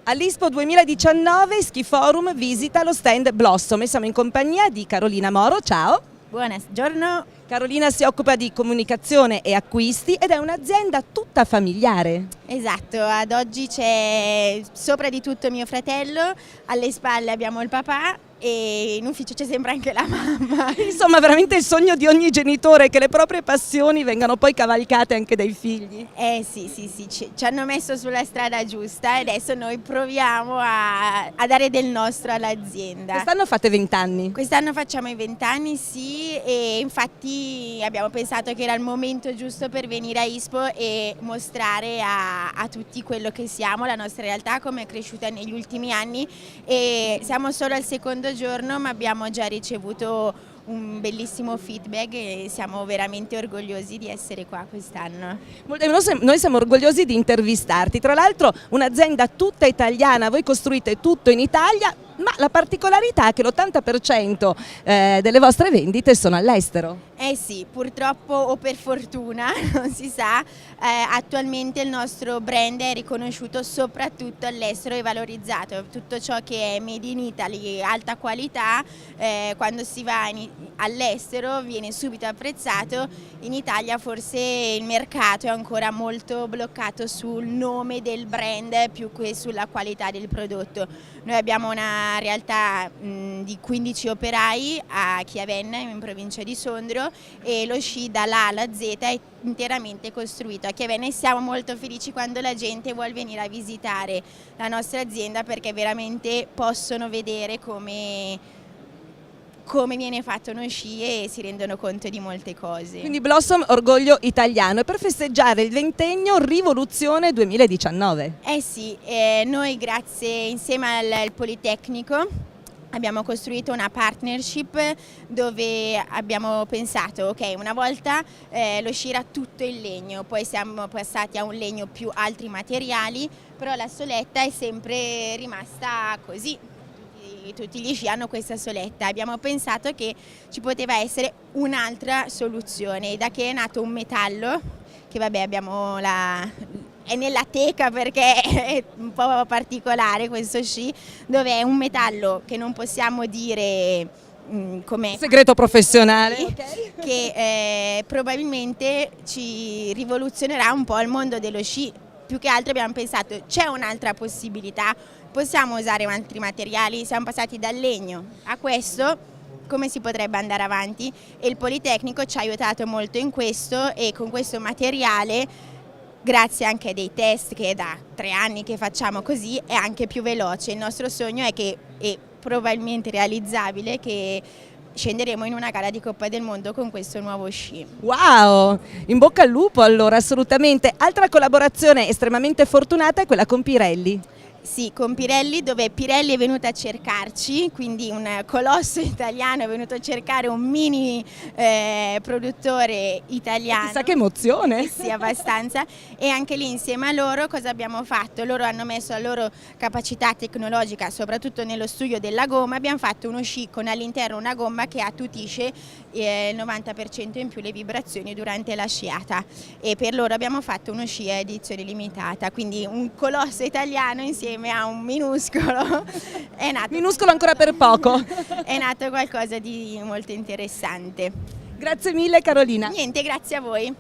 All'Ispo 2019 Ski Forum visita lo stand Blossom e siamo in compagnia di Carolina Moro, ciao! Buongiorno. Carolina si occupa di comunicazione e acquisti ed è un'azienda tutta familiare. Esatto, ad oggi c'è sopra di tutto mio fratello, alle spalle abbiamo il papà e in ufficio c'è sempre anche la mamma. Insomma, veramente il sogno di ogni genitore che le proprie passioni vengano poi cavalcate anche dai figli. Sì, ci hanno messo sulla strada giusta e adesso noi proviamo a dare del nostro all'azienda. Quest'anno fate 20 anni. Quest'anno facciamo i 20 anni, sì, e infatti abbiamo pensato che era il momento giusto per venire a Ispo e mostrare a tutti quello che siamo, la nostra realtà, come è cresciuta negli ultimi anni, e siamo solo al secondo giorno ma abbiamo già ricevuto un bellissimo feedback e siamo veramente orgogliosi di essere qua quest'anno. Noi siamo orgogliosi di intervistarti, tra l'altro un'azienda tutta italiana, voi costruite tutto in Italia, ma la particolarità è che l'80% delle vostre vendite sono all'estero. Eh sì, purtroppo o per fortuna, non si sa, attualmente il nostro brand è riconosciuto soprattutto all'estero e valorizzato. Tutto ciò che è made in Italy, alta qualità, quando si va all'estero viene subito apprezzato. In Italia forse il mercato è ancora molto bloccato sul nome del brand più che sulla qualità del prodotto. Noi abbiamo una realtà di 15 operai a Chiavenna, in provincia di Sondrio, e lo sci dall'A alla Z è interamente costruito a Chiavenna e siamo molto felici quando la gente vuole venire a visitare la nostra azienda perché veramente possono vedere come viene fatto uno sci e si rendono conto di molte cose. Quindi Blossom, orgoglio italiano, e per festeggiare il ventennio Rivoluzione 2019. Eh sì, noi grazie insieme al Politecnico abbiamo costruito una partnership dove abbiamo pensato, ok, una volta lo sci era tutto in legno, poi siamo passati a un legno più altri materiali, però la soletta è sempre rimasta così. Tutti gli sci hanno questa soletta. Abbiamo pensato che ci poteva essere un'altra soluzione, da che è nato un metallo, che vabbè è nella teca perché è un po' particolare questo sci, dove è un metallo che non possiamo dire come segreto professionale, che probabilmente ci rivoluzionerà un po' il mondo dello sci. Più che altro abbiamo pensato c'è un'altra possibilità, possiamo usare altri materiali, siamo passati dal legno a questo, come si potrebbe andare avanti, e il Politecnico ci ha aiutato molto in questo e con questo materiale, grazie anche a dei test che è da 3 anni che facciamo così, è anche più veloce. Il nostro sogno è che è probabilmente realizzabile che scenderemo in una gara di Coppa del Mondo con questo nuovo sci. Wow, in bocca al lupo allora, assolutamente. Altra collaborazione estremamente fortunata è quella con Pirelli. Sì, con Pirelli, dove Pirelli è venuto a cercarci, quindi un colosso italiano è venuto a cercare un mini produttore italiano. Chissà che emozione! Sì, abbastanza. E anche lì insieme a loro cosa abbiamo fatto? Loro hanno messo la loro capacità tecnologica, soprattutto nello studio della gomma. Abbiamo fatto uno sci con all'interno una gomma che attutisce il 90% in più le vibrazioni durante la sciata. E per loro abbiamo fatto uno sci a edizione limitata, quindi un colosso italiano insieme a un minuscolo. È nato minuscolo ancora per poco. È nato qualcosa di molto interessante. Grazie mille Carolina. Niente, grazie a voi.